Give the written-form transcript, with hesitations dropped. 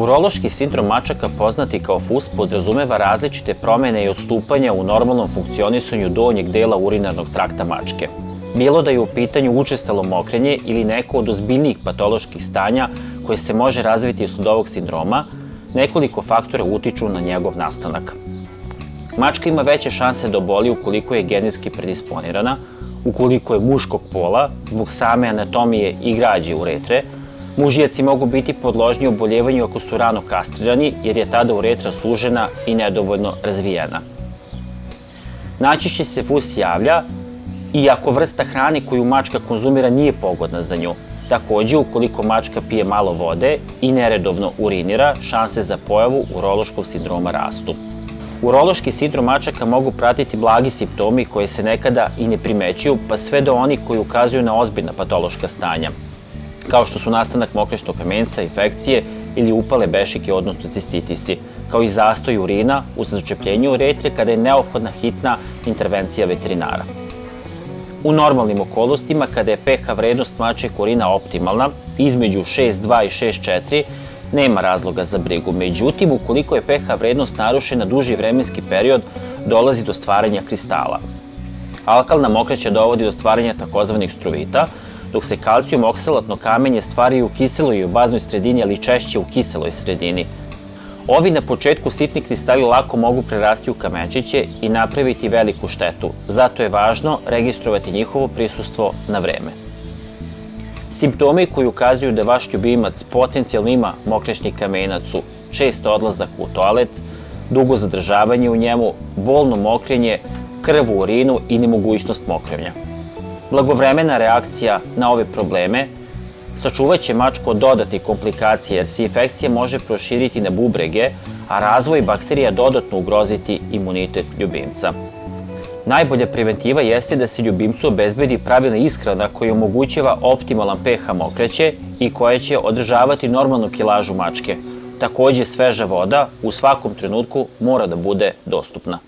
Urološki sindrom mačaka, poznati kao FUS, podrazumeva različite promene i odstupanja u normalnom funkcionisanju donjeg dela urinarnog trakta mačke. Bilo da je u pitanju učestalo mokrenje ili neko od ozbiljnijih patoloških stanja koje se može razviti od ovog sindroma, nekoliko faktora utiču na njegov nastanak. Mačka ima veće šanse da oboli ukoliko je genetski predisponirana, ukoliko je muškog pola, zbog same anatomije i građe uretre. Mužjaci mogu biti podložni oboljevanju ako su rano kastrirani, jer je tada uretra sužena i nedovoljno razvijena. Najčešće se FUS javlja i ako vrsta hrane koju mačka konzumira nije pogodna za nju. Takođe, ukoliko mačka pije malo vode i neredovno urinira, šanse za pojavu urološkog sindroma rastu. Urološki sindrom mačaka mogu pratiti blagi simptomi koji se nekada i ne primećuju, pa sve do onih koji ukazuju na ozbiljna patološka stanja, kao što su nastanak mokraćnog kamenca, infekcije ili upale bešike, odnosno cistitisi, kao i zastoj urina uz začepljenje uretre kada je neophodna hitna intervencija veterinara. U normalnim okolnostima, kada je pH vrednost mačjeg urina optimalna, između 6,2 i 6,4, nema razloga za brigu. Međutim, ukoliko je pH vrednost narušena duži vremenski period, dolazi do stvaranja kristala. Alkalna mokraća dovodi do stvaranja takozvanih struvita, dok se kalcijum oksalatno kamenje stvari u kiseloj i u baznoj sredini, ali češće u kiseloj sredini. Ovi na početku sitni kristali lako mogu prerasti u kamenčiće i napraviti veliku štetu, zato je važno registrovati njihovo prisustvo na vreme. Simptomi koji ukazuju da vaš ljubimac potencijalno ima mokraćni kamenac su čest odlazak u toalet, dugo zadržavanje u njemu, bolno mokrenje, krv u urinu i nemogućnost mokrenja. Blagovremena reakcija na ove probleme sačuvaće mačku od dodatnih komplikacija, jer se infekcija može proširiti na bubrege, a razvoj bakterija dodatno ugroziti imunitet ljubimca. Najbolja preventiva jeste da se ljubimcu obezbedi pravilna ishrana koja omogućava optimalan pH mokraće i koja će održavati normalnu kilažu mačke. Takođe, sveža voda u svakom trenutku mora da bude dostupna.